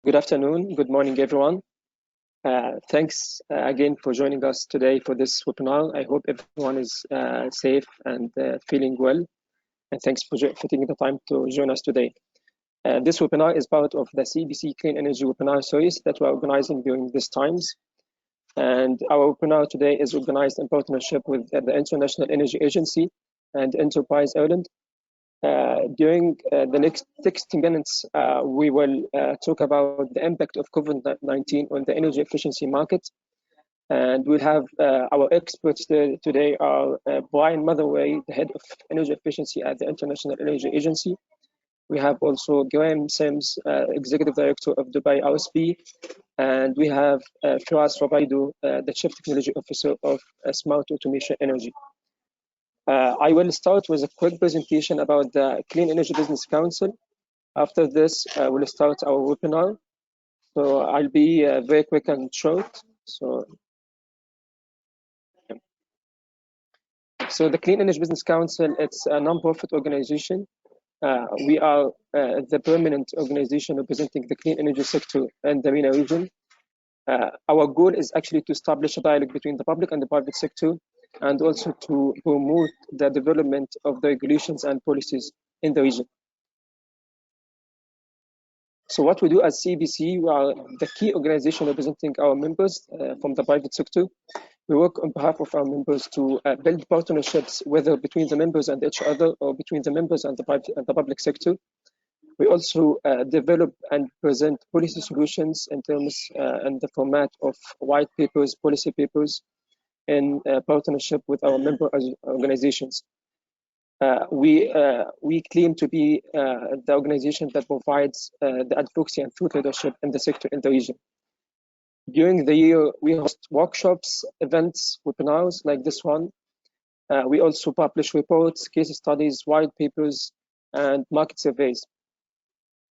Good afternoon, good morning, everyone. Thanks again for joining us today for this webinar. I hope everyone is safe and feeling well. And thanks for taking the time to join us today. This webinar is part of the CBC Clean Energy webinar series that we're organizing during these times. And our webinar today is organized in partnership with the International Energy Agency and Enterprise Ireland. During the next 60 minutes, we will talk about the impact of COVID-19 on the energy efficiency market. And we'll have our experts today are Brian Motherway, the head of energy efficiency at the International Energy Agency. We have also Graeme Sims, executive director of Dubai RSB. And we have Firas Obeido, the chief technology officer of Smart Automation Energy. I will start with a quick presentation about the Clean Energy Business Council. After this, we'll start our webinar. So I'll be very quick and short. So the Clean Energy Business Council, it's a non-profit organization. We are the permanent organization representing the clean energy sector in the MENA region. Our goal is actually to establish a dialogue between the public and the private sector, and also to promote the development of the regulations and policies in the region. So what we do as CBC, we are the key organization representing our members from the private sector. We work on behalf of our members to build partnerships, whether between the members and each other or between the members and the public sector. We also develop and present policy solutions in terms and the format of white papers, policy papers, in partnership with our member organizations. We claim to be the organization that provides the advocacy and thought leadership in the sector in the region. During the year, we host workshops, events, webinars like this one. We also publish reports, case studies, white papers, and market surveys.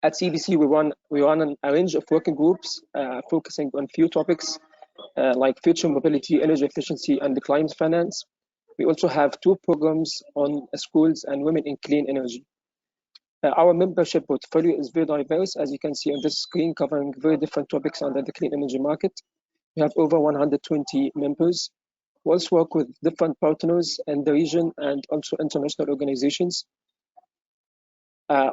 At CBC, we run a range of working groups focusing on few topics like future mobility, energy efficiency, and climate finance. We also have 2 programs on schools and women in clean energy. Our membership portfolio is very diverse, as you can see on this screen, covering very different topics under the clean energy market. We have over 120 members. We also work with different partners in the region and also international organizations.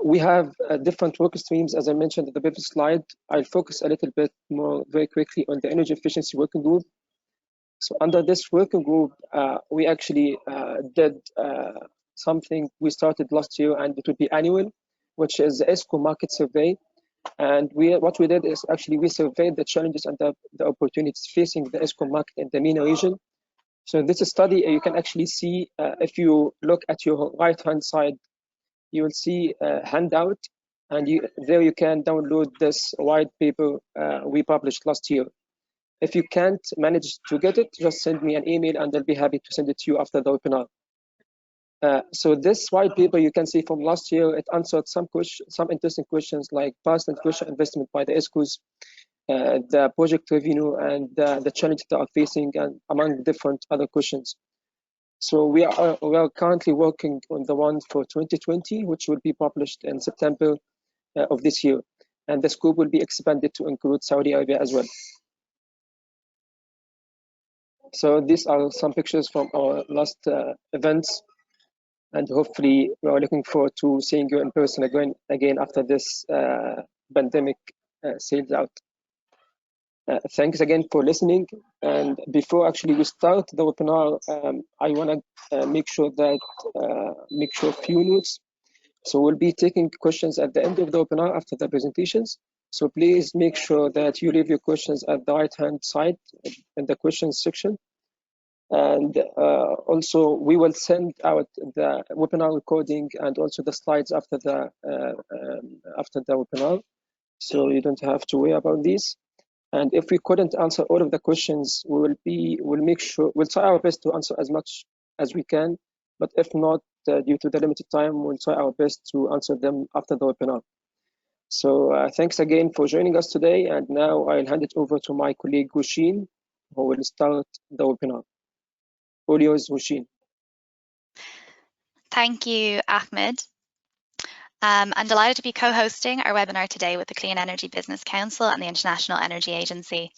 We have different work streams, as I mentioned at the previous slide. I'll focus a little bit more very quickly on the energy efficiency working group. So under this working group, we actually did something we started last year, and it will be annual, which is the ESCO market survey. And what we did is actually we surveyed the challenges and the opportunities facing the ESCO market in the MENA region. So this study, you can actually see, if you look at your right-hand side, you will see a handout, and there you can download this white paper we published last year. If you can't manage to get it, just send me an email and I'll be happy to send it to you after the webinar. So this white paper you can see from last year, it answered some interesting questions like past and future investment by the ESCOs, the project revenue, and the challenges they are facing, and among different other questions. So we are currently working on the one for 2020, which will be published in September of this year. And the scope will be expanded to include Saudi Arabia as well. So these are some pictures from our last events. And hopefully we are looking forward to seeing you in person again after this pandemic sails out. Thanks again for listening. And before actually we start the webinar, I want to make sure a few notes. So we'll be taking questions at the end of the webinar after the presentations. So please make sure that you leave your questions at the right-hand side in the questions section. And also we will send out the webinar recording and also the slides after the webinar. So you don't have to worry about these. And if we couldn't answer all of the questions, we'll try our best to answer as much as we can. But if not, due to the limited time, we'll try our best to answer them after the webinar. So thanks again for joining us today. And now I'll hand it over to my colleague, Hushin, who will start the webinar. All yours, Hushin. Thank you, Ahmed. I'm delighted to be co-hosting our webinar today with the Clean Energy Business Council and the International Energy Agency.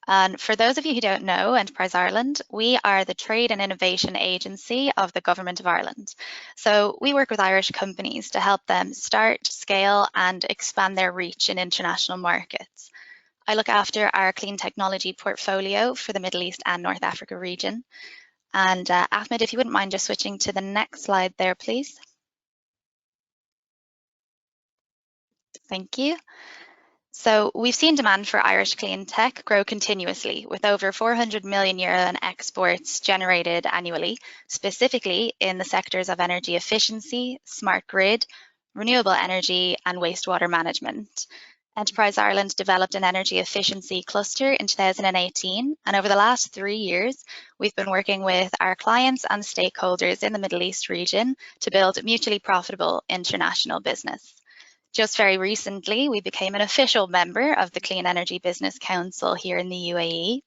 And for those of you who don't know Enterprise Ireland, we are the trade and innovation agency of the Government of Ireland. So we work with Irish companies to help them start, scale and expand their reach in international markets. I look after our clean technology portfolio for the Middle East and North Africa region. And Ahmed, if you wouldn't mind just switching to the next slide there, please. Thank you. So we've seen demand for Irish clean tech grow continuously, with over 400 million euro in exports generated annually, specifically in the sectors of energy efficiency, smart grid, renewable energy and wastewater management. Enterprise Ireland developed an energy efficiency cluster in 2018, and over the last 3 years, we've been working with our clients and stakeholders in the Middle East region to build mutually profitable international business. Just very recently, we became an official member of the Clean Energy Business Council here in the UAE.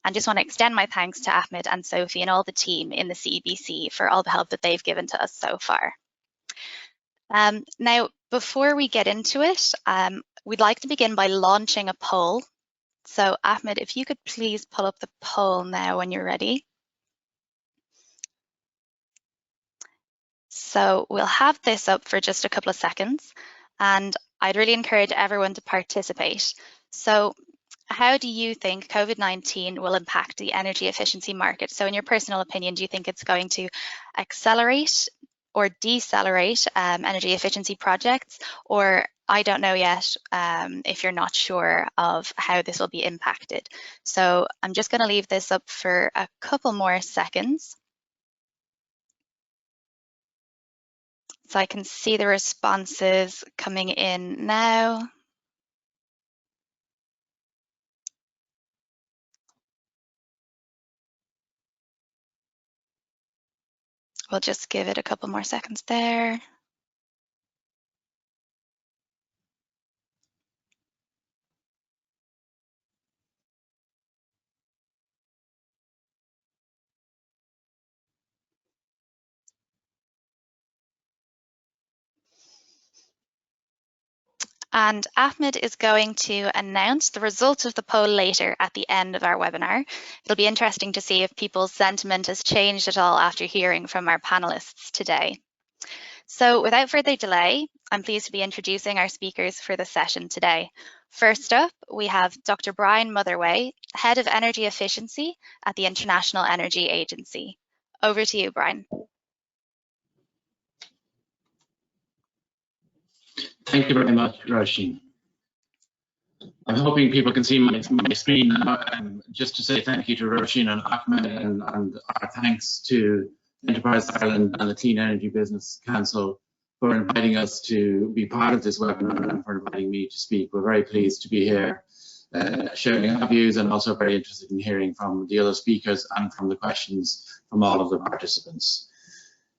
And just want to extend my thanks to Ahmed and Sophie and all the team in the CBC for all the help that they've given to us so far. Now, before we get into it, we'd like to begin by launching a poll. So Ahmed, if you could please pull up the poll now when you're ready. So we'll have this up for just a couple of seconds. And I'd really encourage everyone to participate. So how do you think COVID-19 will impact the energy efficiency market? So in your personal opinion, do you think it's going to accelerate or decelerate energy efficiency projects? Or I don't know yet if you're not sure of how this will be impacted. So I'm just going to leave this up for a couple more seconds. So I can see the responses coming in now. We'll just give it a couple more seconds there. And Ahmed is going to announce the results of the poll later at the end of our webinar. It'll be interesting to see if people's sentiment has changed at all after hearing from our panelists today. So without further delay, I'm pleased to be introducing our speakers for the session today. First up, we have Dr. Brian Motherway, Head of Energy Efficiency at the International Energy Agency. Over to you, Brian. Thank you very much, Roisin. I'm hoping people can see my screen now. Just to say thank you to Roisin and Ahmed, and our thanks to Enterprise Ireland and the Clean Energy Business Council for inviting us to be part of this webinar and for inviting me to speak. We're very pleased to be here sharing our views, and also very interested in hearing from the other speakers and from the questions from all of the participants.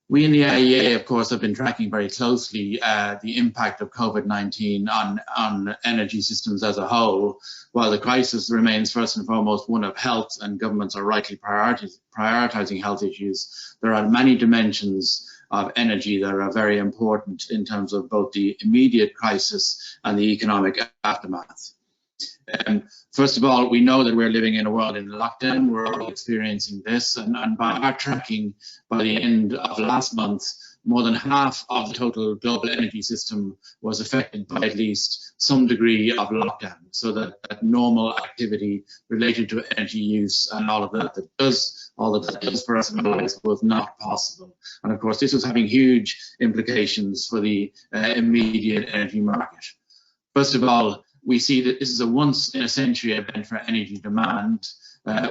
We in the IEA, of course, have been tracking very closely the impact of COVID-19 on energy systems as a whole. While the crisis remains first and foremost one of health, and governments are rightly prioritizing health issues, there are many dimensions of energy that are very important in terms of both the immediate crisis and the economic aftermath. First of all, we know that we're living in a world in lockdown. We're all experiencing this, and by our tracking, by the end of last month, more than half of the total global energy system was affected by at least some degree of lockdown, so that normal activity related to energy use and all of that does for us in our lives was not possible. And of course, this was having huge implications for the immediate energy market. First of all, we see that this is a once-in-a-century event for energy demand.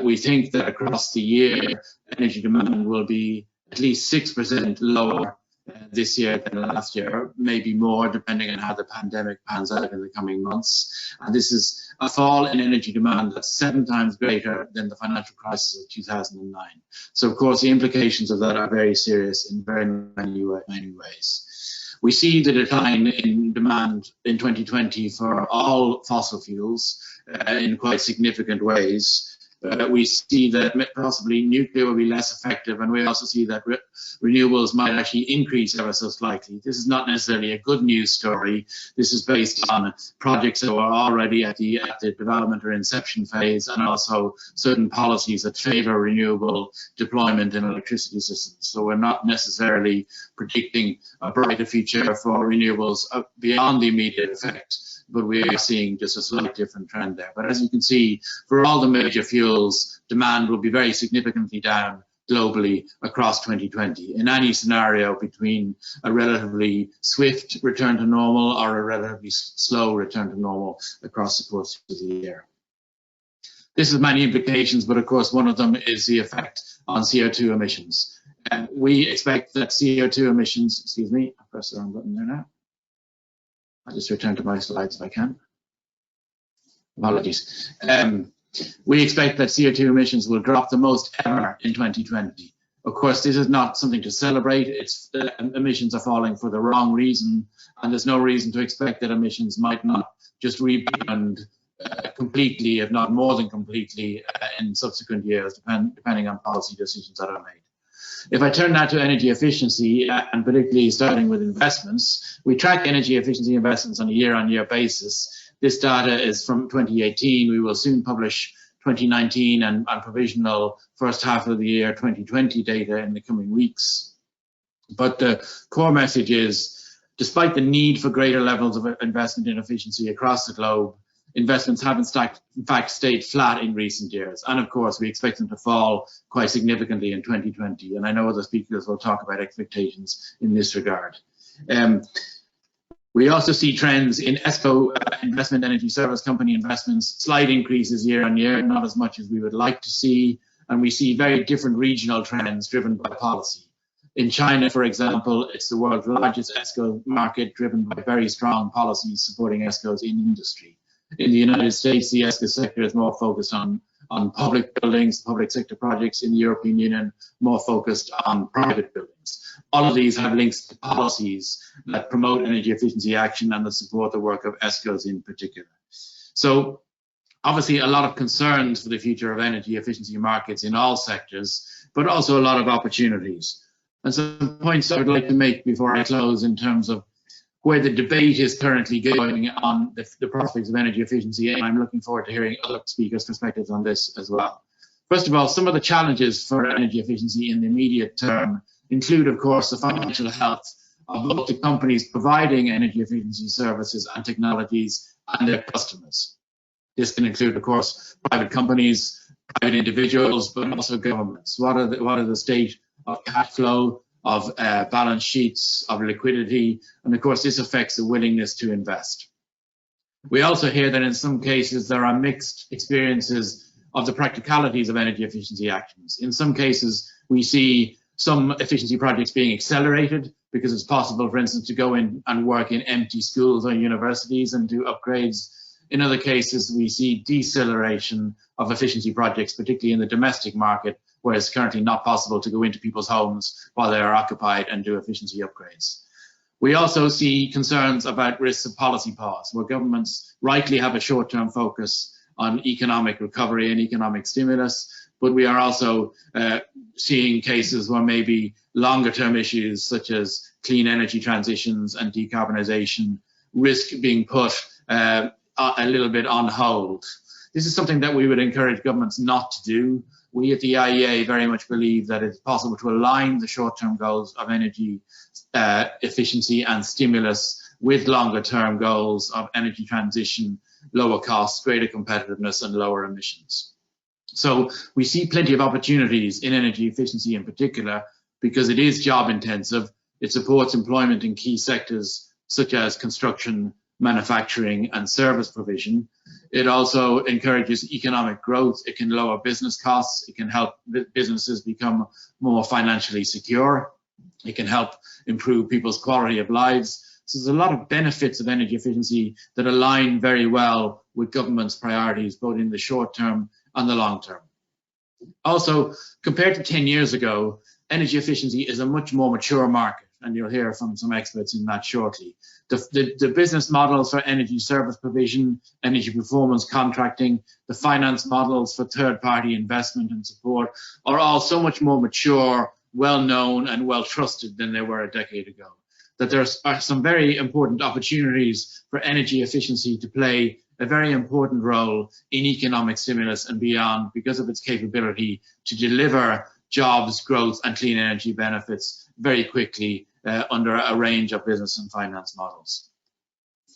We think that across the year, energy demand will be at least 6% lower this year than last year, maybe more, depending on how the pandemic pans out in the coming months. And this is a fall in energy demand that's 7 times greater than the financial crisis of 2009. So, of course, the implications of that are very serious in very many ways. We see the decline in demand in 2020 for all fossil fuels in quite significant ways. we see that possibly nuclear will be less effective, and we also see that renewables might actually increase ever so slightly. This is not necessarily a good news story. This is based on projects that are already at the development or inception phase, and also certain policies that favour renewable deployment in electricity systems. So we're not necessarily predicting a brighter future for renewables beyond the immediate effect, but we are seeing just a slight different trend there. But as you can see, for all the major fuels, demand will be very significantly down globally across 2020 in any scenario between a relatively swift return to normal or a relatively slow return to normal across the course of the year. This has many implications, but of course one of them is the effect on CO2 emissions. We expect that CO2 emissions, excuse me, I press the wrong button there now. I'll just return to my slides if I can. Apologies. We expect that CO2 emissions will drop the most ever in 2020. Of course, this is not something to celebrate. It's emissions are falling for the wrong reason, and there's no reason to expect that emissions might not just rebound completely, if not more than completely, in subsequent years, depending on policy decisions that are made. If I turn now to energy efficiency, and particularly starting with investments, we track energy efficiency investments on a year-on-year basis. This data is from 2018. We will soon publish 2019 and provisional first half of the year 2020 data in the coming weeks. But the core message is, despite the need for greater levels of investment in efficiency across the globe, investments have in fact stayed flat in recent years, and of course we expect them to fall quite significantly in 2020, and I know other speakers will talk about expectations in this regard. We also see trends in ESCO, investment energy service company investments, slight increases year on year, not as much as we would like to see, and we see very different regional trends driven by policy. In China, for example, it's the world's largest ESCO market, driven by very strong policies supporting ESCOs in industry. In the United States, the ESCO sector is more focused on public buildings, public sector projects. In the European Union, more focused on private buildings. All of these have links to policies that promote energy efficiency action and that support the work of ESCOs in particular. So obviously a lot of concerns for the future of energy efficiency markets in all sectors, but also a lot of opportunities. And some points I would like to make before I close in terms of where the debate is currently going on the prospects of energy efficiency, and I'm looking forward to hearing other speakers' perspectives on this as well. First of all, some of the challenges for energy efficiency in the immediate term include, of course, the financial health of both the companies providing energy efficiency services and technologies and their customers. This can include, of course, private companies, private individuals, but also governments. What are the state of cash flow, of balance sheets, of liquidity, and of course this affects the willingness to invest. We also hear that in some cases there are mixed experiences of the practicalities of energy efficiency actions. In some cases we see some efficiency projects being accelerated because it's possible, for instance, to go in and work in empty schools or universities and do upgrades. In other cases we see deceleration of efficiency projects, particularly in the domestic market, where it's currently not possible to go into people's homes while they are occupied and do efficiency upgrades. We also see concerns about risks of policy pause, where governments rightly have a short-term focus on economic recovery and economic stimulus, but we are also seeing cases where maybe longer-term issues such as clean energy transitions and decarbonisation risk being put a little bit on hold. This is something that we would encourage governments not to do. We at the IEA very much believe that it's possible to align the short-term goals of energy efficiency and stimulus with longer-term goals of energy transition, lower costs, greater competitiveness, and lower emissions. So we see plenty of opportunities in energy efficiency in particular, because it is job-intensive. It supports employment in key sectors such as construction, manufacturing, and service provision. It also encourages economic growth. It can lower business costs. It can help businesses become more financially secure. It can help improve people's quality of lives. So there's a lot of benefits of energy efficiency that align very well with government's priorities, both in the short term and the long term. Also, compared to 10 years ago, energy efficiency is a much more mature market, and you'll hear from some experts in that shortly. The business models for energy service provision, energy performance contracting, the finance models for third-party investment and support are all so much more mature, well-known and well-trusted than they were a decade ago. That there are some very important opportunities for energy efficiency to play a very important role in economic stimulus and beyond because of its capability to deliver jobs, growth and clean energy benefits very quickly under a range of business and finance models.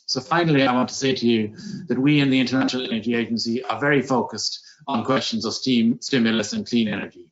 So finally, I want to say to you that we in the International Energy Agency are very focused on questions of stimulus and clean energy.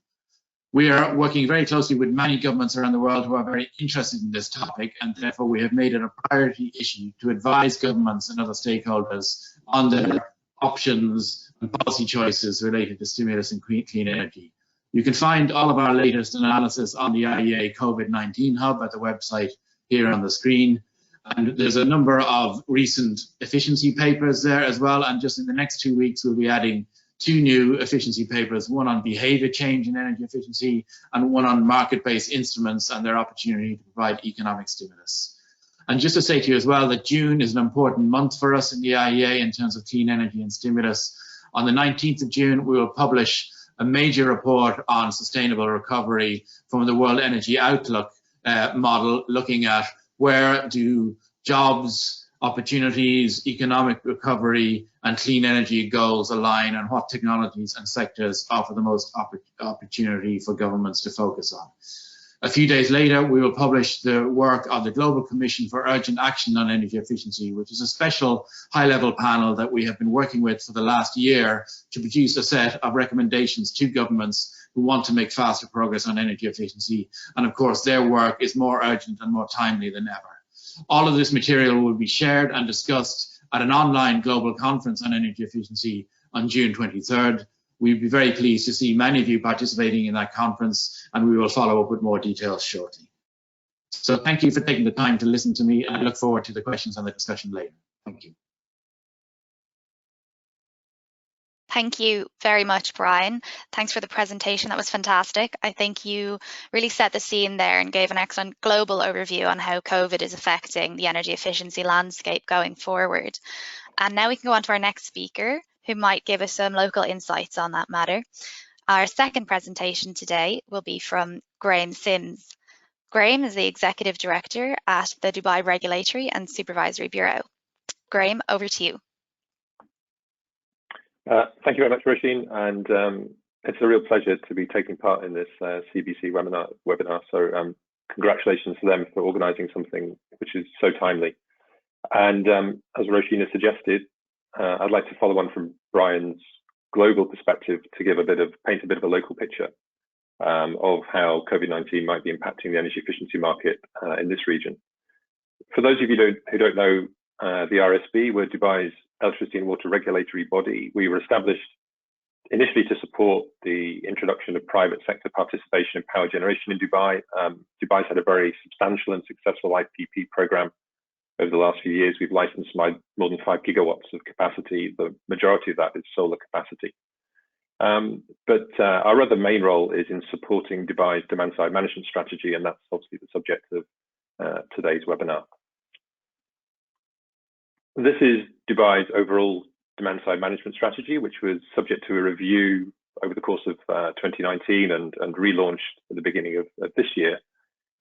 We are working very closely with many governments around the world who are very interested in this topic, and therefore we have made it a priority issue to advise governments and other stakeholders on their options and policy choices related to stimulus and clean energy. You can find all of our latest analysis on the IEA COVID-19 Hub at the website here on the screen. And there's a number of recent efficiency papers there as well. And just in the next 2 weeks, we'll be adding 2 new efficiency papers, one on behavior change in energy efficiency and one on market-based instruments and their opportunity to provide economic stimulus. And just to say to you as well that June is an important month for us in the IEA in terms of clean energy and stimulus. On the 19th of June, we will publish a major report on sustainable recovery from the World Energy Outlook model, looking at where do jobs, opportunities, economic recovery and clean energy goals align, and what technologies and sectors offer the most opportunity for governments to focus on. A few days later, we will publish the work of the Global Commission for Urgent Action on Energy Efficiency, which is a special high-level panel that we have been working with for the last year to produce a set of recommendations to governments who want to make faster progress on energy efficiency. And of course, their work is more urgent and more timely than ever. All of this material will be shared and discussed at an online global conference on energy efficiency on June 23rd. We'd be very pleased to see many of you participating in that conference, and we will follow up with more details shortly. So thank you for taking the time to listen to me, and I look forward to the questions and the discussion later. Thank you. Thank you very much, Brian. Thanks for the presentation. That was fantastic. I think you really set the scene there and gave an excellent global overview on how COVID is affecting the energy efficiency landscape going forward. And now we can go on to our next speaker, who might give us some local insights on that matter. Our second presentation today will be from Graeme Sims. Graeme is the Executive Director at the Dubai Regulatory and Supervisory Bureau. Graeme, over to you. Thank you very much, Roisin, and it's a real pleasure to be taking part in this CBC webinar. So congratulations to them for organising something which is so timely. And as Roisin has suggested, I'd like to follow on from Brian's global perspective to give paint a bit of a local picture of how COVID-19 might be impacting the energy efficiency market in this region. For those of you who don't know, the RSB, we're Dubai's electricity and water regulatory body. We were established initially to support the introduction of private sector participation in power generation in Dubai. Dubai's had a very substantial and successful IPP program over the last few years. We've licensed more than 5 gigawatts of capacity. The majority of that is solar capacity. But our other main role is in supporting Dubai's demand-side management strategy, and that's obviously the subject of today's webinar. This is Dubai's overall demand-side management strategy, which was subject to a review over the course of 2019 and relaunched at the beginning of this year.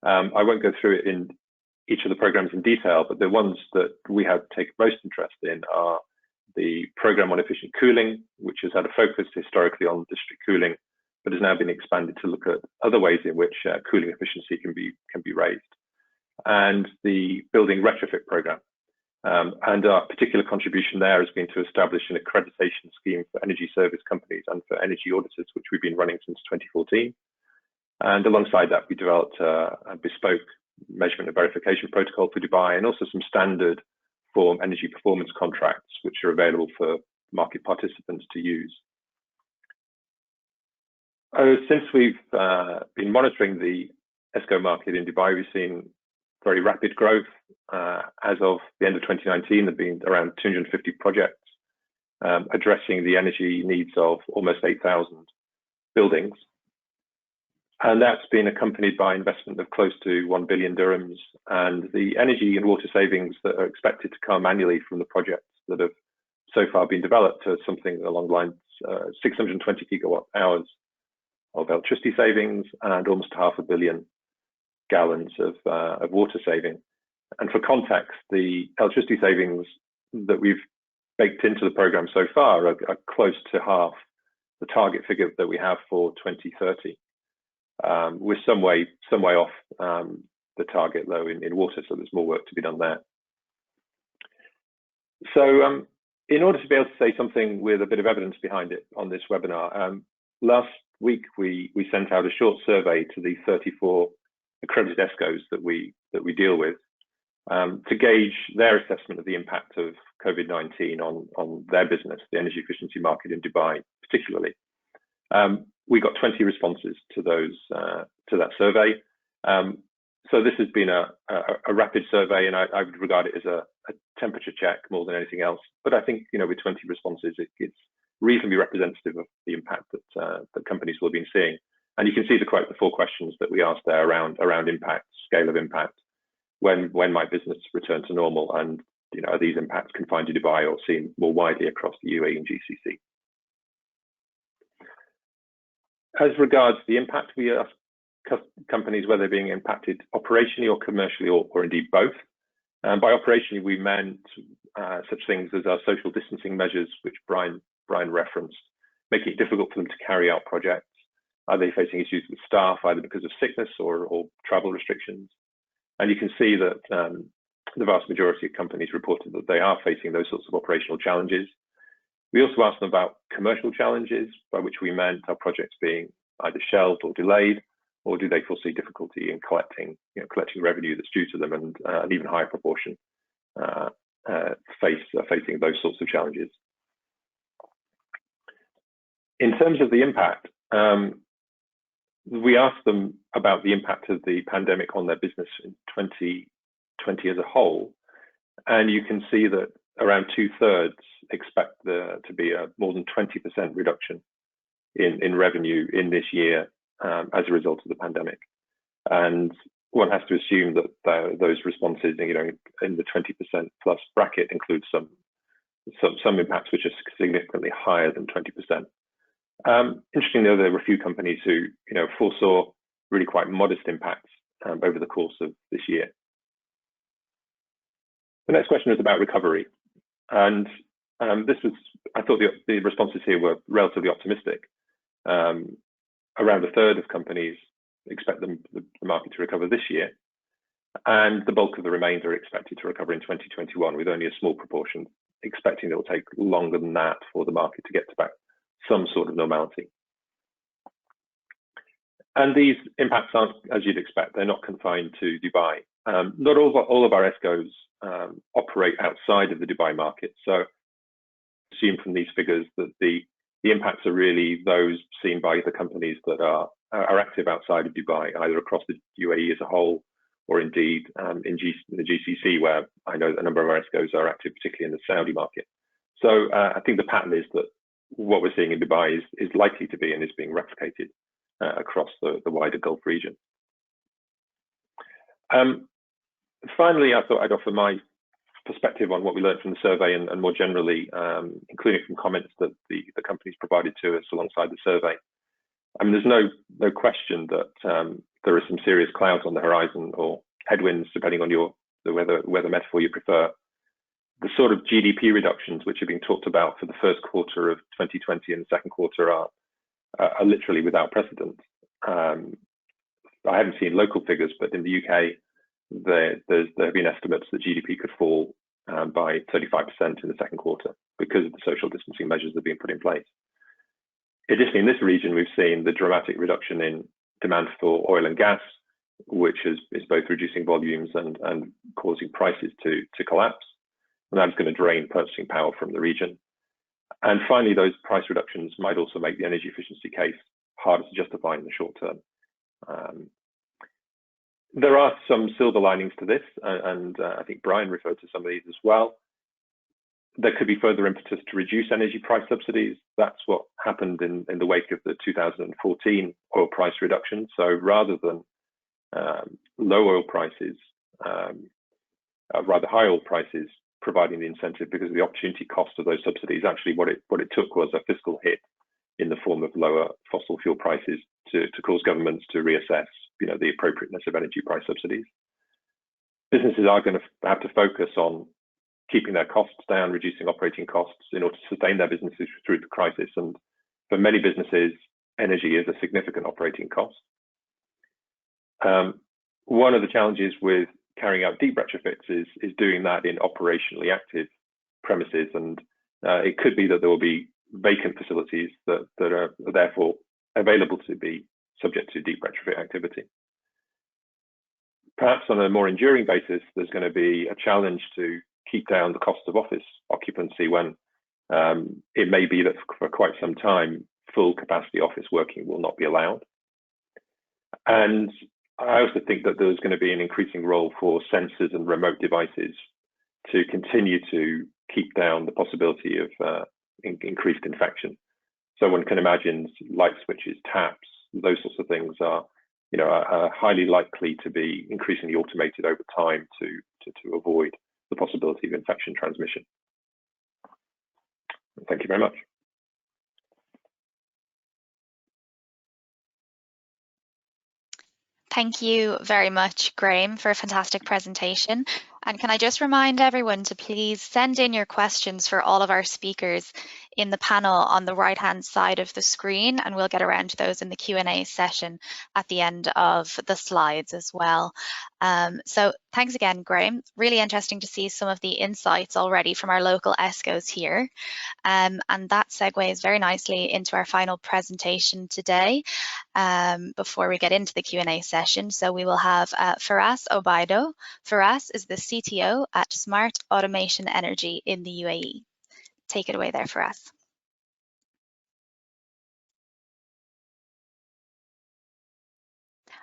I won't go through it in each of the programs in detail, but the ones that we have taken most interest in are the program on efficient cooling, which has had a focus historically on district cooling, but has now been expanded to look at other ways in which cooling efficiency can be raised, and the building retrofit program. And our particular contribution there has been to establish an accreditation scheme for energy service companies and for energy auditors, which we've been running since 2014. And alongside that, we developed a bespoke measurement and verification protocol for Dubai, and also some standard form energy performance contracts, which are available for market participants to use. Since we've been monitoring the ESCO market in Dubai, we've seen very rapid growth. As of the end of 2019, there have been around 250 projects addressing the energy needs of almost 8,000 buildings. And that's been accompanied by investment of close to 1 billion dirhams, and the energy and water savings that are expected to come annually from the projects that have so far been developed are something along the lines 620 gigawatt hours of electricity savings and almost 500 million gallons of water saving. And for context, the electricity savings that we've baked into the program so far are close to half the target figure that we have for 2030. We're some way off the target though in water, so there's more work to be done there. So in order to be able to say something with a bit of evidence behind it on this webinar, last week we sent out a short survey to the 34 accredited ESCOs that we deal with to gauge their assessment of the impact of COVID-19 on their business, the energy efficiency market in Dubai particularly. We got 20 responses to that survey. So this has been a rapid survey, and I would regard it as a temperature check more than anything else. But I think, you know, with 20 responses, it's reasonably representative of the impact that companies will have been seeing. And you can see the 4 questions that we asked there around impact, scale of impact, when might business return to normal, and, you know, are these impacts confined to Dubai or seen more widely across the UAE and GCC? As regards the impact, we asked companies whether they're being impacted operationally or commercially, or indeed both. By operationally, we meant such things as our social distancing measures, which Brian referenced, making it difficult for them to carry out projects. Are they facing issues with staff, either because of sickness or travel restrictions? And you can see that the vast majority of companies reported that they are facing those sorts of operational challenges. We also asked them about commercial challenges, by which we meant our projects being either shelved or delayed, or do they foresee difficulty in collecting revenue that's due to them, and an even higher proportion facing those sorts of challenges. In terms of the impact, we asked them about the impact of the pandemic on their business in 2020 as a whole, and you can see that around 2/3 expect there to be a more than 20% reduction in revenue in this year as a result of the pandemic. And one has to assume that those responses, you know, in the 20% plus bracket, include some impacts which are significantly higher than 20%. Interestingly, though, there were a few companies who, you know, foresaw really quite modest impacts over the course of this year. The next question is about recovery, and I thought the responses here were relatively optimistic. Around 1/3 of companies expect the market to recover this year, and the bulk of the remainder are expected to recover in 2021, with only a small proportion expecting it will take longer than that for the market to get to back some sort of normality. And these impacts aren't, as you'd expect, they're not confined to Dubai. Not all of our ESCOs operate outside of the Dubai market. So assume from these figures that the impacts are really those seen by the companies that are active outside of Dubai, either across the UAE as a whole, or indeed in the GCC, where I know that a number of our ESCOs are active, particularly in the Saudi market. So I think the pattern is that what we're seeing in Dubai is likely to be and is being replicated across the wider Gulf region. Finally, I thought I'd offer my perspective on what we learned from the survey, and more generally, including from comments that the companies provided to us alongside the survey. I mean, there's no question that there are some serious clouds on the horizon, or headwinds, depending on the weather metaphor you prefer. The sort of GDP reductions which are being talked about for the first quarter of 2020 and the second quarter are literally without precedent. I haven't seen local figures, but in the UK, there have been estimates that GDP could fall by 35% in the second quarter because of the social distancing measures that are being put in place. Additionally, in this region, we've seen the dramatic reduction in demand for oil and gas, which is both reducing volumes and causing prices to collapse. And that's going to drain purchasing power from the region. And finally, those price reductions might also make the energy efficiency case harder to justify in the short term. There are some silver linings to this, and I think Brian referred to some of these as well. There could be further impetus to reduce energy price subsidies. That's what happened in the wake of the 2014 oil price reduction. So rather than low oil prices, rather high oil prices providing the incentive because of the opportunity cost of those subsidies, actually what it took was a fiscal hit in the form of lower fossil fuel prices to cause governments to reassess, the appropriateness of energy price subsidies. Businesses are going to have to focus on keeping their costs down, reducing operating costs in order to sustain their businesses through the crisis. And for many businesses, energy is a significant operating cost. One of the challenges with carrying out deep retrofits is doing that in operationally active premises. And it could be that there will be vacant facilities that are therefore available to be subject to deep retrofit activity. Perhaps on a more enduring basis, there's going to be a challenge to keep down the cost of office occupancy when it may be that for quite some time, full capacity office working will not be allowed. And I also think that there's going to be an increasing role for sensors and remote devices to continue to keep down the possibility of increased infection. So one can imagine light switches, taps, those sorts of things are highly likely to be increasingly automated over time to avoid the possibility of infection transmission. Thank you very much. Thank you very much, Graeme, for a fantastic presentation. And can I just remind everyone to please send in your questions for all of our speakers in the panel on the right-hand side of the screen, and we'll get around to those in the Q&A session at the end of the slides as well. So thanks again, Graeme. Really interesting to see some of the insights already from our local ESCOs here. And that segues very nicely into our final presentation today before we get into the Q&A session. So we will have Firas Obeido. Firas is the CTO at Smart Automation Energy in the UAE. Take it away there, Firas.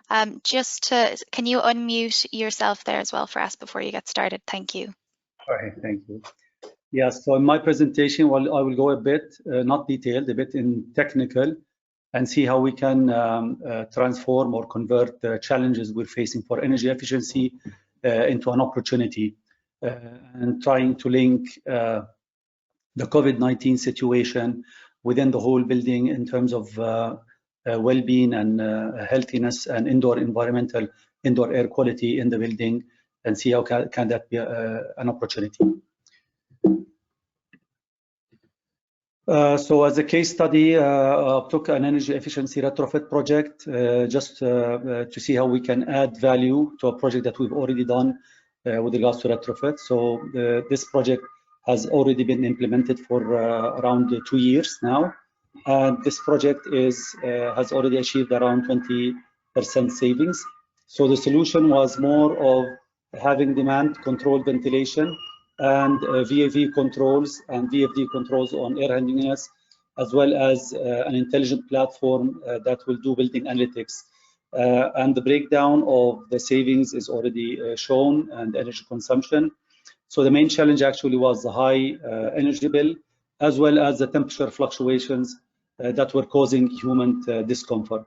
Can you unmute yourself there as well, Firas, before you get started? Thank you. Okay, thank you. Yes, so in my presentation, well, I will go a bit, not detailed, a bit in technical, and see how we can transform or convert the challenges we're facing for energy efficiency into an opportunity, and trying to link the COVID-19 situation within the whole building in terms of well-being and healthiness and indoor air quality in the building, and see how can that be an opportunity. So as a case study, I took an energy efficiency retrofit project just to see how we can add value to a project that we've already done with regards to retrofit. So this project has already been implemented for around 2 years now. And this project has already achieved around 20% savings. So the solution was more of having demand controlled ventilation and VAV controls and VFD controls on air handling units, as well as an intelligent platform that will do building analytics. And the breakdown of the savings is already shown, and energy consumption. So the main challenge actually was the high energy bill, as well as the temperature fluctuations that were causing human discomfort.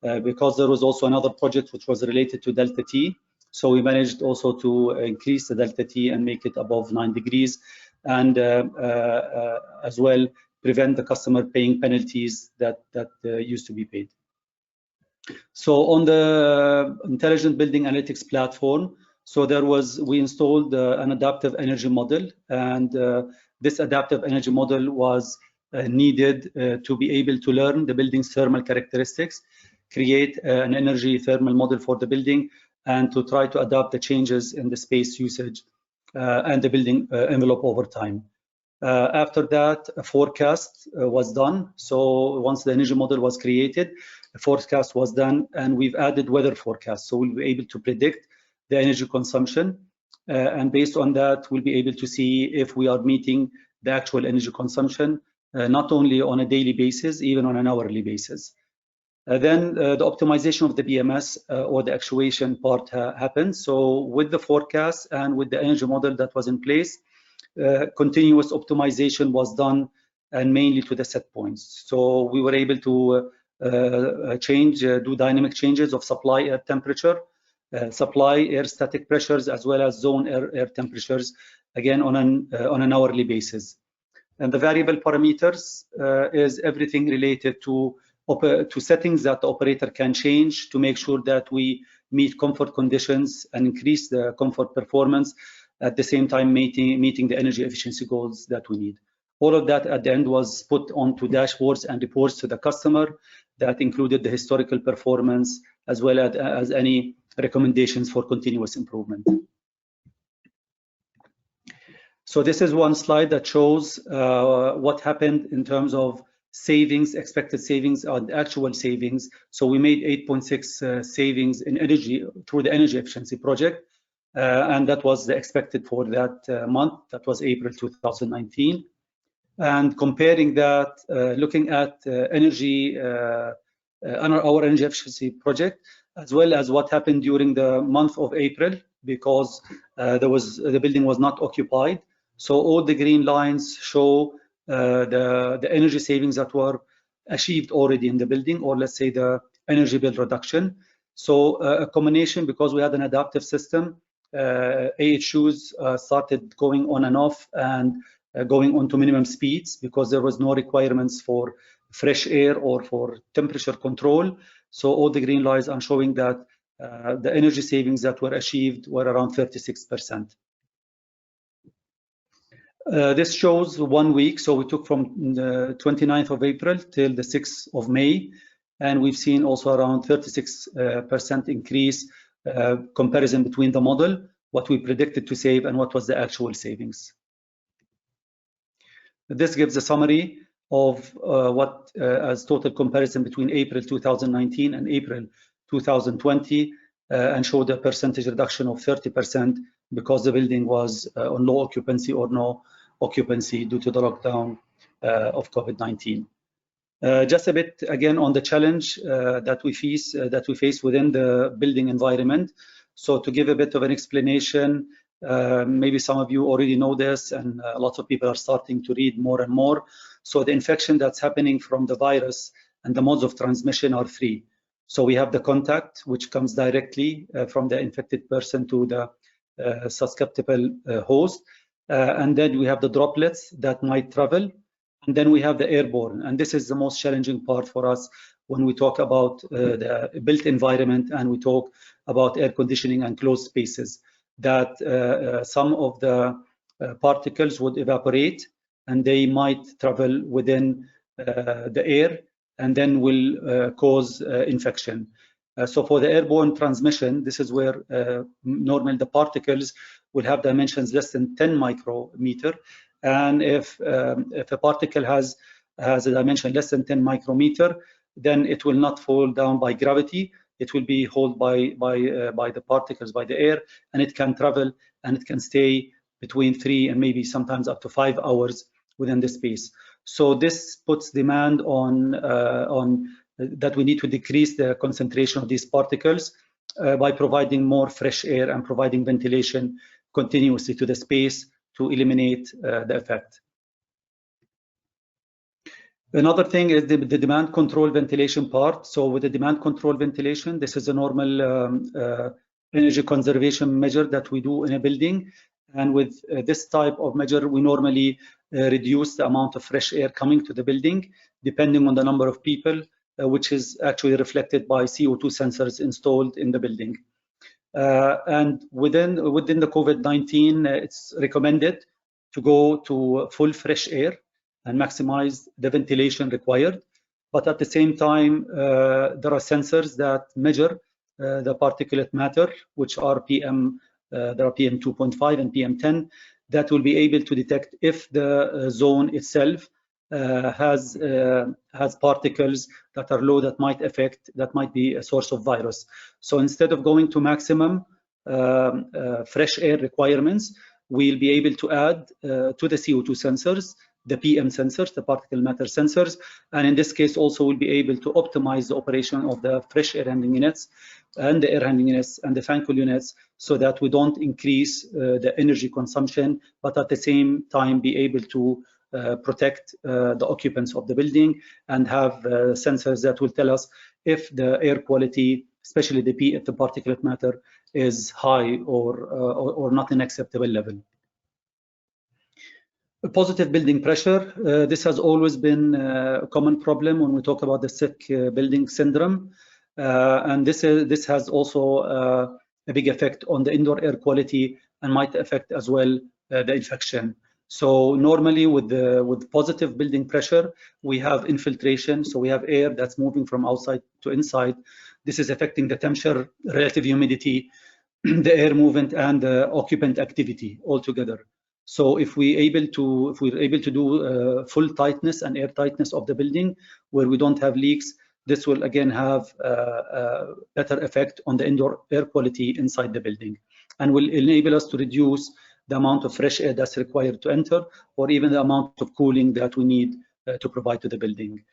Because there was also another project which was related to delta T. So we managed also to increase the delta T and make it above 9 degrees, and as well prevent the customer paying penalties that used to be paid. So on the intelligent building analytics platform, so we installed an adaptive energy model, and this adaptive energy model was needed to be able to learn the building's thermal characteristics, create an energy thermal model for the building, and to try to adapt the changes in the space usage and the building envelope over time. After that, a forecast was done. So once the energy model was created, a forecast was done, and we've added weather forecasts. So we'll be able to predict the energy consumption, and based on that, we'll be able to see if we are meeting the actual energy consumption, not only on a daily basis, even on an hourly basis. Then the optimization of the BMS or the actuation part happened. So with the forecast and with the energy model that was in place, continuous optimization was done, and mainly to the set points. So we were able to do dynamic changes of supply air temperature, supply air static pressures, as well as zone air temperatures, again on an hourly basis. And the variable parameters is everything related to settings that the operator can change to make sure that we meet comfort conditions and increase the comfort performance, at the same time meeting the energy efficiency goals that we need. All of that at the end was put onto dashboards and reports to the customer that included the historical performance as well as any recommendations for continuous improvement. So this is one slide that shows what happened in terms of savings, expected savings, and actual savings. So we made 8.6 savings in energy through the energy efficiency project, and that was the expected for that month. That was April 2019. And comparing that, looking at our energy efficiency project, as well as what happened during the month of April, because the building was not occupied. So all the green lines show the energy savings that were achieved already in the building, or let's say the energy bill reduction. So a combination, because we had an adaptive system, AHUs started going on and off and going on to minimum speeds because there was no requirements for fresh air or for temperature control. So all the green lines are showing that the energy savings that were achieved were around 36%. This shows 1 week, so we took from the 29th of April till the 6th of May, and we've seen also around 36% increase comparison between the model, what we predicted to save, and what was the actual savings. This gives a summary of what as total comparison between April 2019 and April 2020, and showed a percentage reduction of 30% because the building was on low occupancy or no occupancy due to the lockdown of COVID-19. Just a bit again on the challenge that we face within the building environment. So to give a bit of an explanation, maybe some of you already know this, and lots of people are starting to read more and more. So the infection that's happening from the virus and the modes of transmission are three. So we have the contact, which comes directly from the infected person to the susceptible host. And then we have the droplets that might travel. And then we have the airborne. And this is the most challenging part for us when we talk about the built environment and we talk about air conditioning and closed spaces, that some of the particles would evaporate and they might travel within the air and then will cause infection. So for the airborne transmission, this is where normally the particles will have dimensions less than 10 micrometer. And if a particle has a dimension less than 10 micrometer, then it will not fall down by gravity. It will be held by the particles, by the air, and it can travel and it can stay between 3 and maybe sometimes up to 5 hours within the space. So this puts demand on that we need to decrease the concentration of these particles by providing more fresh air and providing ventilation continuously to the space to eliminate the effect. Another thing is the demand control ventilation part. So with the demand control ventilation, this is a normal energy conservation measure that we do in a building. And with this type of measure, we normally reduce the amount of fresh air coming to the building, depending on the number of people, which is actually reflected by CO2 sensors installed in the building. And within the COVID-19, it's recommended to go to full fresh air and maximize the ventilation required. But at the same time, there are sensors that measure the particulate matter, which are PM, there are PM 2.5 and PM 10, that will be able to detect if the zone itself has particles that are low that might be a source of virus. So instead of going to maximum fresh air requirements, we'll be able to add to the CO2 sensors the PM sensors, the particle matter sensors, and in this case also we'll be able to optimize the operation of the fresh air handling units and the air handling units and the fan cool units, so that we don't increase the energy consumption, but at the same time be able to protect the occupants of the building, and have sensors that will tell us if the air quality, especially the particulate matter, is high or not an acceptable level. A positive building pressure. This has always been a common problem when we talk about the sick building syndrome, and this has also a big effect on the indoor air quality and might affect as well the infection. So normally with positive building pressure, we have infiltration, so we have air that's moving from outside to inside. This is affecting the temperature, relative humidity, the air movement, and the occupant activity altogether. So if we're able to do full tightness and air tightness of the building where we don't have leaks, this will again have a better effect on the indoor air quality inside the building, and will enable us to reduce the amount of fresh air that's required to enter, or even the amount of cooling that we need to provide to the building.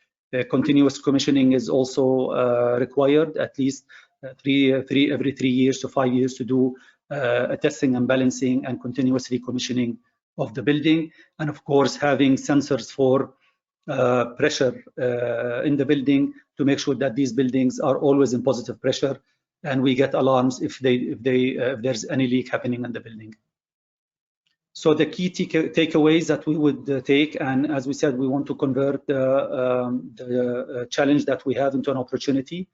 Continuous commissioning is also required, at least every 3 years to 5 years, to do a testing and balancing and continuous recommissioning of the building. And of course, having sensors for pressure in the building to make sure that these buildings are always in positive pressure, and we get alarms if there's any leak happening in the building. So the key takeaways that we would take, and as we said, we want to convert the challenge that we have into an opportunity.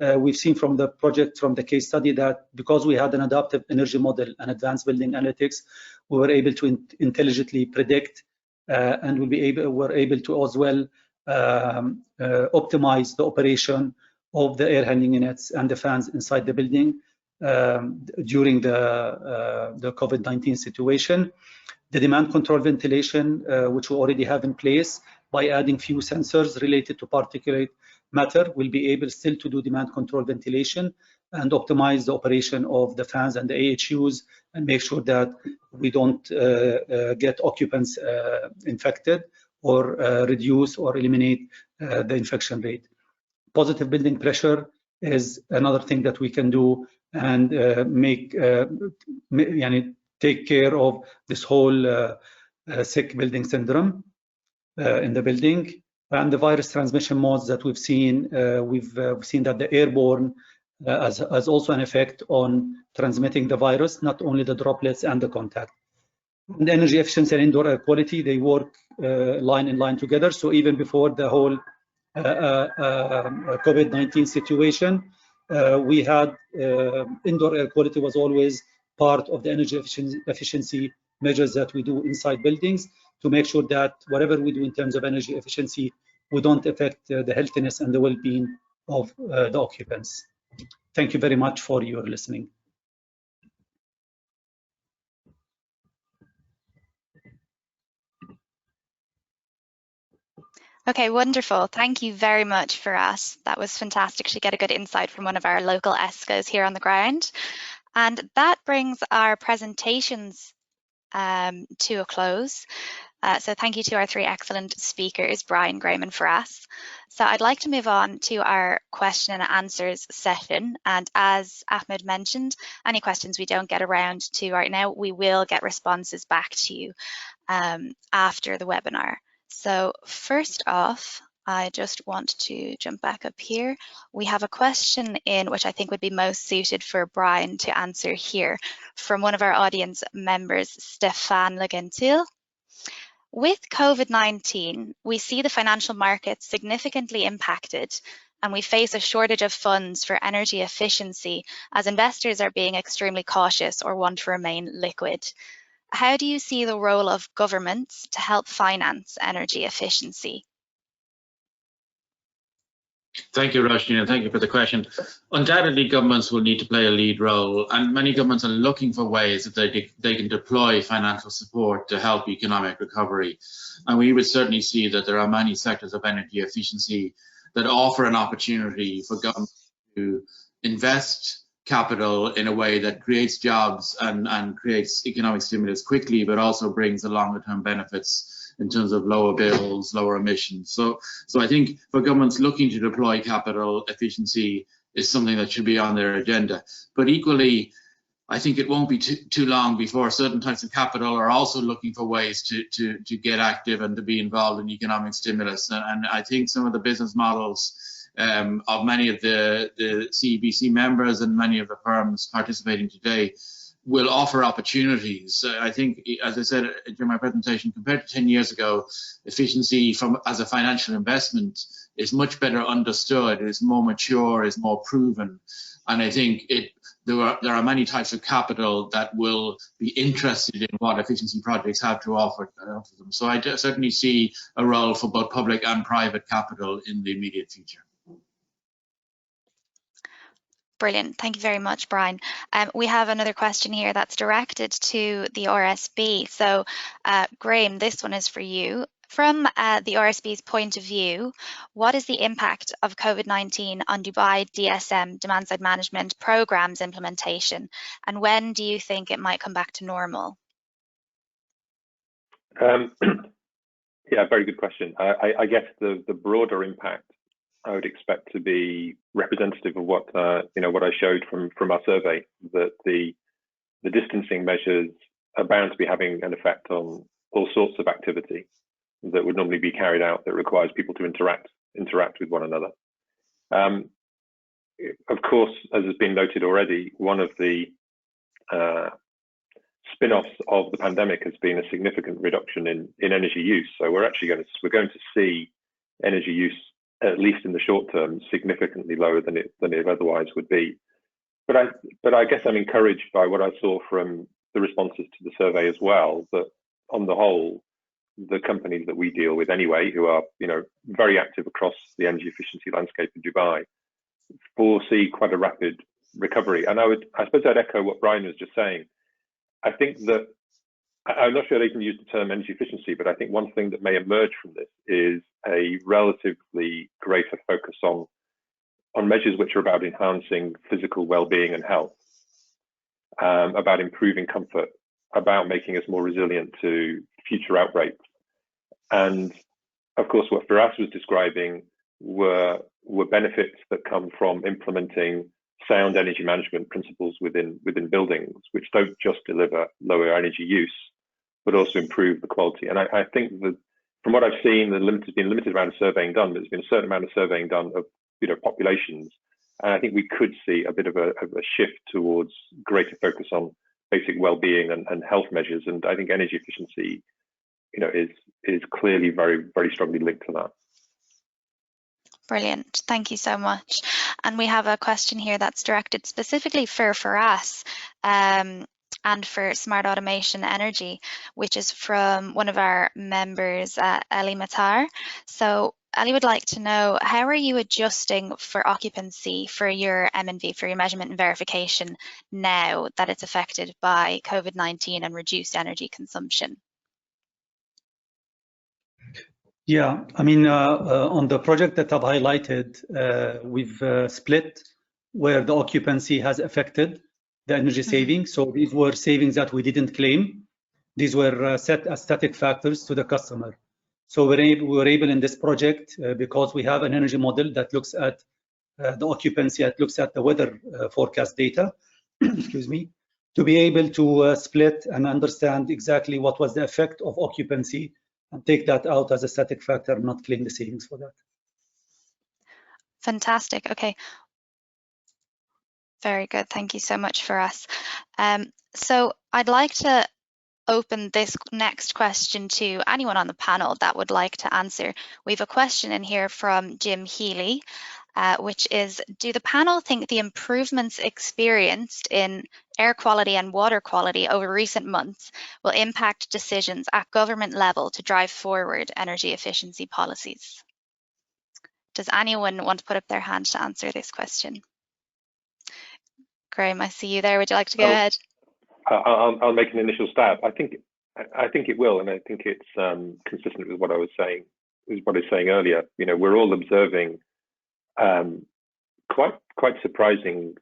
We've seen from the project, from the case study, that because we had an adaptive energy model and advanced building analytics, we were able to intelligently predict, and we're able to as well optimize the operation of the air handling units and the fans inside the building during the COVID-19 situation. The demand control ventilation, which we already have in place, by adding few sensors related to particulate matter, will be able still to do demand control ventilation and optimize the operation of the fans and the AHUs, and make sure that we don't get occupants infected, or reduce or eliminate the infection rate. Positive building pressure is another thing that we can do, and take care of this whole sick building syndrome in the building. And the virus transmission modes that we've seen that the airborne has also an effect on transmitting the virus, not only the droplets and the contact. And the energy efficiency and indoor air quality, they work line in line together. So even before the whole COVID-19 situation, we had indoor air quality was always part of the energy efficiency measures that we do inside buildings, to make sure that whatever we do in terms of energy efficiency, we don't affect the healthiness and the well-being of the occupants. Thank you very much for your listening. Okay, wonderful. Thank you very much, Firas. That was fantastic to get a good insight from one of our local ESCOs here on the ground. And that brings our presentations to a close. So thank you to our three excellent speakers, Brian, Graeme and Firas. So I'd like to move on to our question and answers session. And as Ahmed mentioned, any questions we don't get around to right now, we will get responses back to you after the webinar. So first off, I just want to jump back up here. We have a question in which I think would be most suited for Brian to answer here, from one of our audience members, Stefan Legentil. With COVID-19, we see the financial markets significantly impacted, and we face a shortage of funds for energy efficiency as investors are being extremely cautious or want to remain liquid. How do you see the role of governments to help finance energy efficiency? Thank you, Roisin, and thank you for the question. Undoubtedly, governments will need to play a lead role, and many governments are looking for ways that they can deploy financial support to help economic recovery. And we would certainly see that there are many sectors of energy efficiency that offer an opportunity for governments to invest capital in a way that creates jobs and creates economic stimulus quickly, but also brings the longer term benefits in terms of lower bills, lower emissions. So I think for governments looking to deploy capital, efficiency is something that should be on their agenda. But equally, I think it won't be too long before certain types of capital are also looking for ways to get active and to be involved in economic stimulus. And I think some of the business models of many of the CEBC members and many of the firms participating today will offer opportunities. I think, as I said during my presentation, compared to 10 years ago, efficiency as a financial investment is much better understood, is more mature, is more proven. And I think there are many types of capital that will be interested in what efficiency projects have to offer them. So I certainly see a role for both public and private capital in the immediate future. Brilliant. Thank you very much, Brian. We have another question here that's directed to the RSB. So, Graeme, this one is for you. From the RSB's point of view, what is the impact of COVID-19 on Dubai DSM, demand-side management programs implementation, and when do you think it might come back to normal? Yeah, very good question. I guess the broader impact I would expect to be representative of what what I showed from our survey, that the distancing measures are bound to be having an effect on all sorts of activity that would normally be carried out that requires people to interact with one another. Of course, as has been noted already, one of the spin-offs of the pandemic has been a significant reduction in energy use. So we're going to see energy use, at least in the short term, significantly lower than it otherwise would be. But I guess I'm encouraged by what I saw from the responses to the survey as well, that on the whole, the companies that we deal with anyway, who are very active across the energy efficiency landscape in Dubai, foresee quite a rapid recovery. And I suppose I'd echo what Brian was just saying. I think that I'm not sure they can use the term energy efficiency, but I think one thing that may emerge from this is a relatively greater focus on measures which are about enhancing physical well-being and health, about improving comfort, about making us more resilient to future outbreaks. And of course, what Firas was describing were benefits that come from implementing sound energy management principles within buildings, which don't just deliver lower energy use, but also improve the quality. And I think that from what I've seen, there's been a limited amount of surveying done, but there's been a certain amount of surveying done of populations. And I think we could see a bit of a shift towards greater focus on basic well-being and health measures. And I think energy efficiency, is clearly very, very strongly linked to that. Brilliant. Thank you so much. And we have a question here that's directed specifically for Firas and for Smart Automation Energy, which is from one of our members, Ellie Matar. So Ellie would like to know, how are you adjusting for occupancy for your M&V, for your measurement and verification, now that it's affected by COVID-19 and reduced energy consumption? Yeah, I mean, on the project that I've highlighted, we've split where the occupancy has affected the energy savings. So these were savings that we didn't claim. These were set as static factors to the customer. So we were able in this project, because we have an energy model that looks at the occupancy, that looks at the weather forecast data, excuse me, to be able to split and understand exactly what was the effect of occupancy and take that out as a static factor, not claim the savings for that. Fantastic. Okay. Very good. Thank you so much for us. So I'd like to open this next question to anyone on the panel that would like to answer. We have a question in here from Jim Healy, which is, do the panel think the improvements experienced in air quality and water quality over recent months will impact decisions at government level to drive forward energy efficiency policies? Does anyone want to put up their hand to answer this question? Graeme, I see you there. Would you like to go ahead? I'll make an initial stab. I think it will, and I think it's consistent with what I was saying. Earlier. We're all observing quite surprising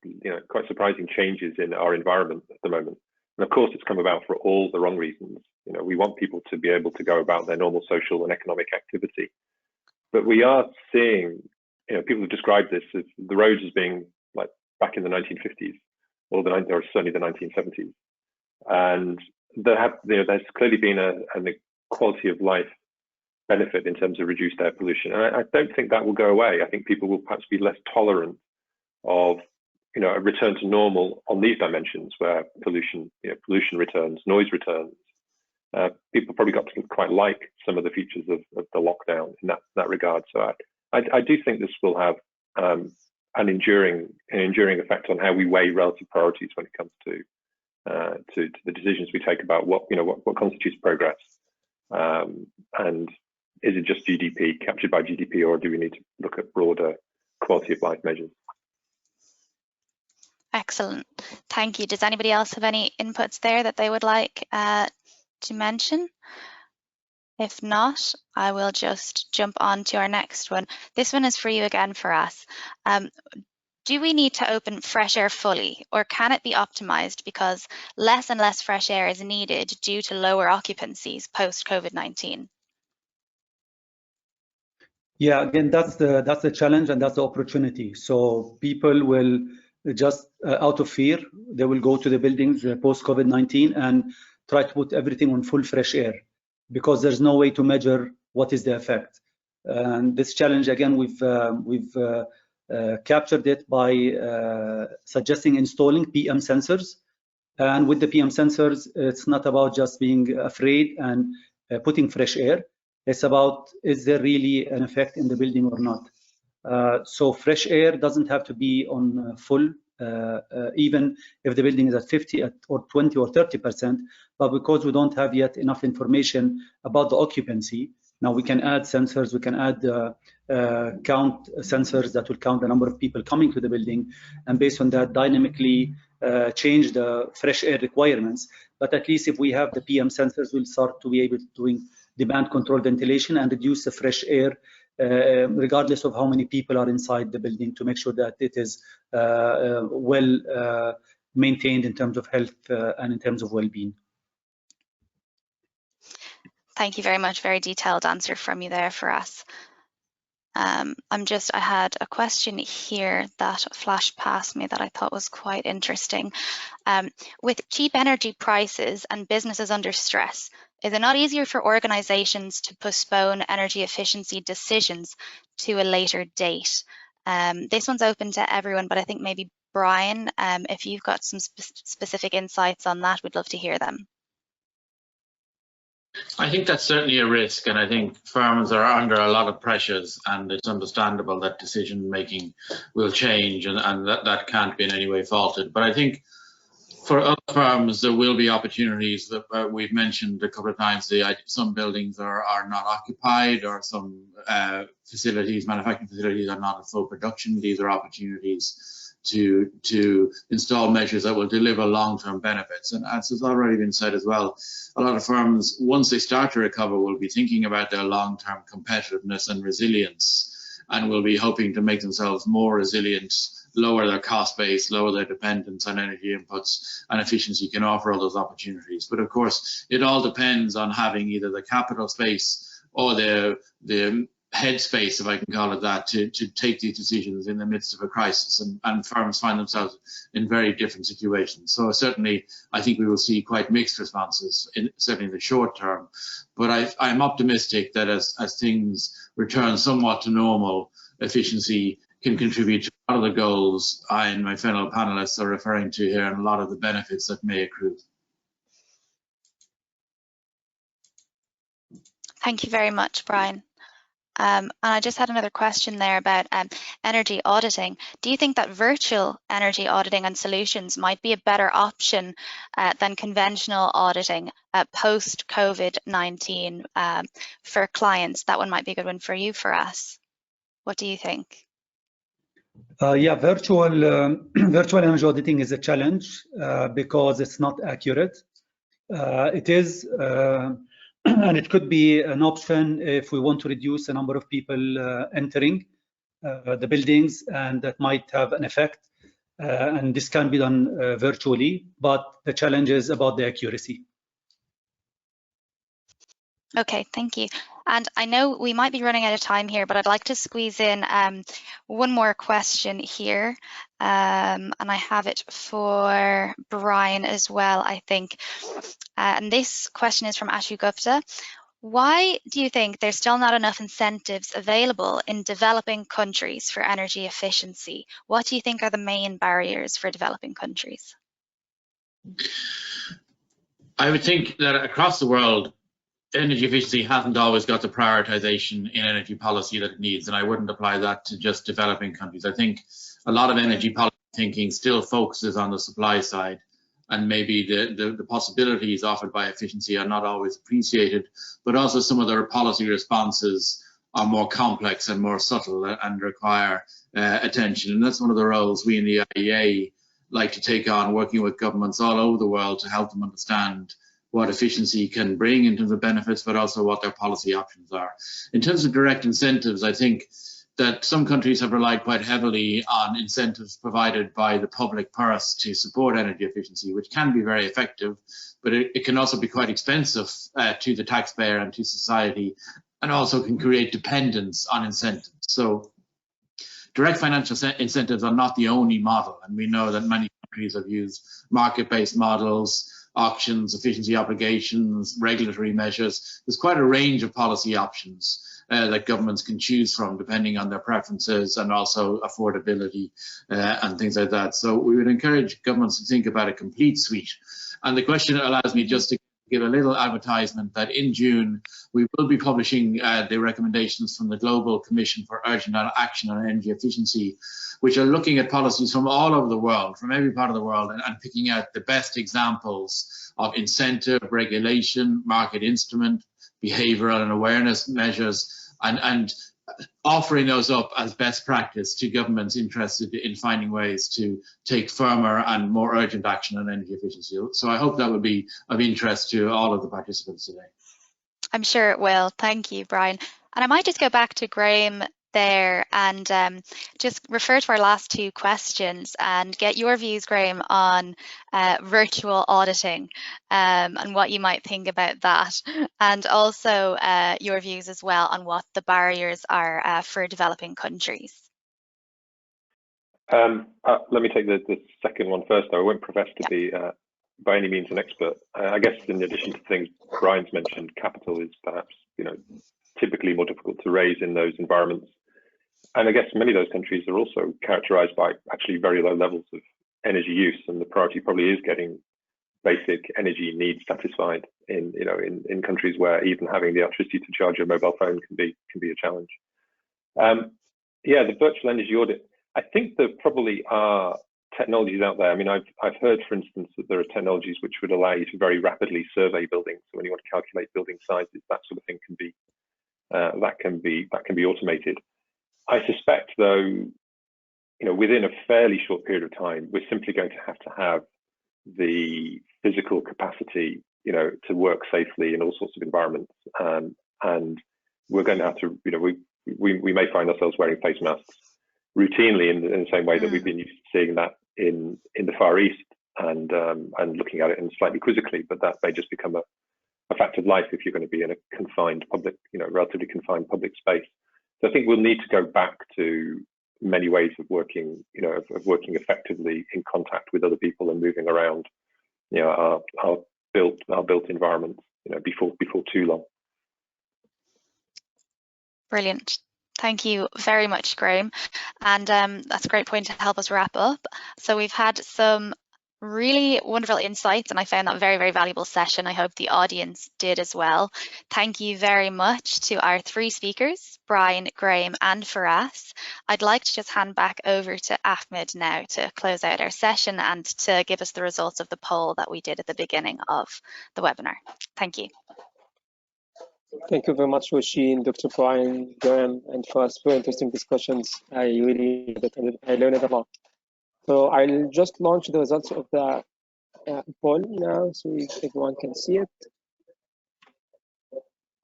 changes in our environment at the moment. And of course, it's come about for all the wrong reasons. You know, we want people to be able to go about their normal social and economic activity. But we are seeing, you know, people have described this as the roads as being like back in the 1950s or certainly the 1970s. And there's clearly been a quality of life benefit in terms of reduced air pollution. And I don't think that will go away. I think people will perhaps be less tolerant of, you know, a return to normal on these dimensions where pollution returns, noise returns. People probably got to quite like some of the features of the lockdown in that regard. So I do think this will have an enduring effect on how we weigh relative priorities when it comes to the decisions we take about what constitutes progress, and is it just GDP captured by GDP, or do we need to look at broader quality of life measures? Excellent, thank you. Does anybody else have any inputs there that they would like to mention? If not, I will just jump on to our next one. This one is for you again, Firas. Do we need to open fresh air fully, or can it be optimized because less and less fresh air is needed due to lower occupancies post COVID-19? Yeah, again, that's the challenge and that's the opportunity. So people will just out of fear, they will go to the buildings post COVID-19 and try to put everything on full fresh air because there's no way to measure what is the effect. And this challenge, again, we've captured it by suggesting installing PM sensors. And with the PM sensors, it's not about just being afraid and putting fresh air. It's about, is there really an effect in the building or not? So fresh air doesn't have to be on full, even if the building is at 50 or 20 or 30%, but because we don't have yet enough information about the occupancy, now we can add sensors, we can add count sensors that will count the number of people coming to the building, and based on that dynamically change the fresh air requirements. But at least if we have the PM sensors, we'll start to be able to doing demand control ventilation and reduce the fresh air regardless of how many people are inside the building, to make sure that it is well maintained in terms of health and in terms of well-being. Thank you very much. Very detailed answer from you there for us. I had a question here that flashed past me that I thought was quite interesting. With cheap energy prices and businesses under stress, is it not easier for organizations to postpone energy efficiency decisions to a later date? This one's open to everyone, but I think maybe Brian, if you've got some specific insights on that, we'd love to hear them. I think that's certainly a risk, and I think firms are under a lot of pressures, and it's understandable that decision making will change, and that can't be in any way faulted. But I think for other firms, there will be opportunities that we've mentioned a couple of times. Some buildings are not occupied, or some manufacturing facilities are not at full production. These are opportunities to install measures that will deliver long-term benefits. And as has already been said as well, a lot of firms, once they start to recover, will be thinking about their long-term competitiveness and resilience, and will be hoping to make themselves more resilient, lower their cost base, lower their dependence on energy inputs, and efficiency can offer all those opportunities. But of course, it all depends on having either the capital space or the headspace, if I can call it that, to take these decisions in the midst of a crisis, and firms find themselves in very different situations. So certainly I think we will see quite mixed responses, certainly in the short term, but I'm optimistic that as things return somewhat to normal, efficiency can contribute to a lot of the goals I and my fellow panelists are referring to here, and a lot of the benefits that may accrue. Thank you very much, Brian. And I just had another question there about energy auditing. Do you think that virtual energy auditing and solutions might be a better option than conventional auditing post COVID-19 for clients? That one might be a good one for you, Firas. What do you think? Yeah, virtual energy auditing is a challenge because it's not accurate. It is. And it could be an option if we want to reduce the number of people entering the buildings, and that might have an effect. And this can be done virtually, but the challenge is about the accuracy. Okay, thank you. And I know we might be running out of time here, but I'd like to squeeze in one more question here. And I have it for Brian as well, I think. And this question is from Ashu Gupta. Why do you think there's still not enough incentives available in developing countries for energy efficiency? What do you think are the main barriers for developing countries? I would think that across the world, energy efficiency hasn't always got the prioritization in energy policy that it needs, and I wouldn't apply that to just developing countries. I think a lot of energy policy thinking still focuses on the supply side, and maybe the possibilities offered by efficiency are not always appreciated, but also some of their policy responses are more complex and more subtle and require attention. And that's one of the roles we in the IEA like to take on, working with governments all over the world to help them understand what efficiency can bring in terms of benefits, but also what their policy options are. In terms of direct incentives, I think that some countries have relied quite heavily on incentives provided by the public purse to support energy efficiency, which can be very effective, but it can also be quite expensive to the taxpayer and to society, and also can create dependence on incentives. So direct financial incentives are not the only model, and we know that many countries have used market-based models, auctions, efficiency obligations, regulatory measures. There's quite a range of policy options that governments can choose from depending on their preferences and also affordability and things like that. So we would encourage governments to think about a complete suite. And the question allows me just to give a little advertisement that in June we will be publishing the recommendations from the Global Commission for Urgent Action on Energy Efficiency, which are looking at policies from all over the world, from every part of the world, and picking out the best examples of incentive, regulation, market instrument, behavioural and awareness measures, and offering those up as best practice to governments interested in finding ways to take firmer and more urgent action on energy efficiency. So I hope that would be of interest to all of the participants today. I'm sure it will. Thank you, Brian. And I might just go back to Graeme there and just refer to our last two questions and get your views, Graeme, on virtual auditing and what you might think about that, and also your views as well on what the barriers are for developing countries. Let me take the second one first, though. I won't profess to be by any means an expert. I guess in addition to things Brian's mentioned, capital is perhaps typically more difficult to raise in those environments. And I guess many of those countries are also characterized by actually very low levels of energy use, and the priority probably is getting basic energy needs satisfied in countries where even having the electricity to charge your mobile phone can be a challenge. The virtual energy audit. I think there probably are technologies out there. I mean, I've heard, for instance, that there are technologies which would allow you to very rapidly survey buildings. So when you want to calculate building sizes, that sort of thing can be automated. I suspect, though, within a fairly short period of time, we're simply going to have the physical capacity, to work safely in all sorts of environments, and we're going to have to, we may find ourselves wearing face masks routinely in the same way that we've been used to seeing that in the Far East, and looking at it in slightly quizzically, but that may just become a fact of life if you're going to be in a confined public, relatively confined public space. So I think we'll need to go back to many ways of working, of working effectively in contact with other people and moving around, our built environments, before too long. Brilliant. Thank you very much, Graeme. And that's a great point to help us wrap up. So we've had some really wonderful insights, and I found that a very, very valuable session. I hope the audience did as well. Thank you very much to our three speakers, Brian, Graeme and Firas. I'd like to just hand back over to Ahmed now to close out our session and to give us the results of the poll that we did at the beginning of the webinar. Thank you. Thank you very much, Roisin, Dr. Brian, Graeme, and Firas. Very interesting discussions. I really learned a lot. So I'll just launch the results of the poll now so everyone can see it.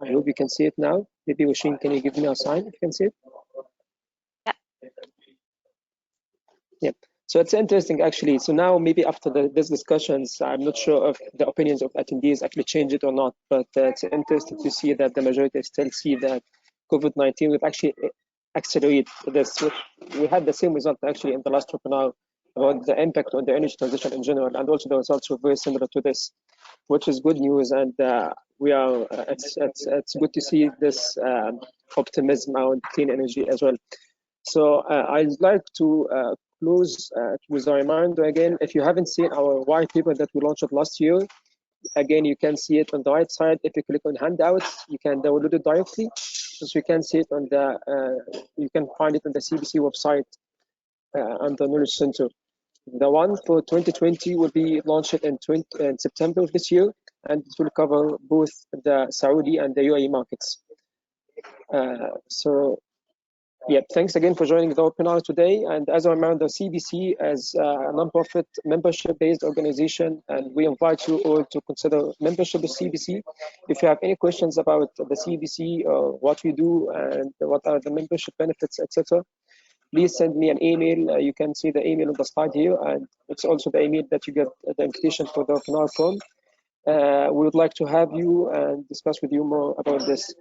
I hope you can see it now. Maybe Roisin, can you give me a sign if you can see it? Yeah. Yep. So it's interesting actually. So now maybe after these discussions, I'm not sure if the opinions of attendees actually change it or not, but it's interesting to see that the majority still see that COVID-19 will actually accelerate this. We had the same result actually in the last webinar about the impact on the energy transition in general, and also the results were very similar to this, which is good news. And we are it's good to see this optimism around clean energy as well. So I'd like to close with a reminder again. If you haven't seen our white paper that we launched last year, again, you can see it on the right side. If you click on handouts, you can download it directly. So you can see it on the, you can find it on the CBC website under Knowledge Center. The one for 2020 will be launched in September of this year, and it will cover both the Saudi and the UAE markets. So yeah, thanks again for joining the webinar today. And as a reminder, CBC is a non-profit membership-based organization, and we invite you all to consider membership of CBC. If you have any questions about the CBC or what we do and what are the membership benefits, etc., please send me an email. You can see the email on the slide here, and it's also the email that you get the invitation for the webinar from. We would like to have you and discuss with you more about this.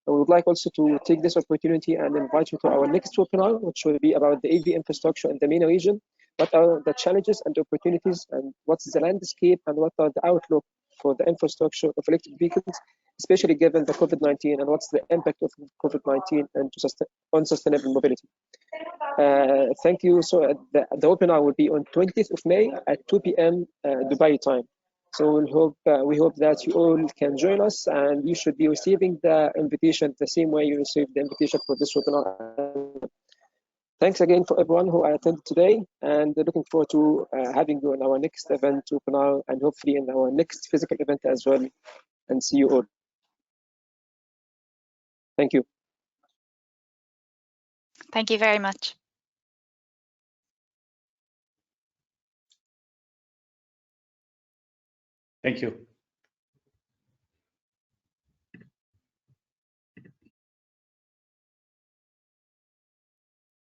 We would like also to take this opportunity and invite you to our next webinar, which will be about the AV infrastructure in the MENA region. What are the challenges and opportunities, and what's the landscape, and what are the outlook for the infrastructure of electric vehicles, especially given the COVID-19, and what's the impact of COVID-19 on sustainable mobility. Thank you. So the webinar will be on 20th of May at 2 p.m. Dubai time. So we hope that you all can join us, and you should be receiving the invitation the same way you received the invitation for this webinar. Thanks again for everyone who attended today, and looking forward to having you in our next event webinar, and hopefully in our next physical event as well. And see you all. Thank you. Thank you very much. Thank you.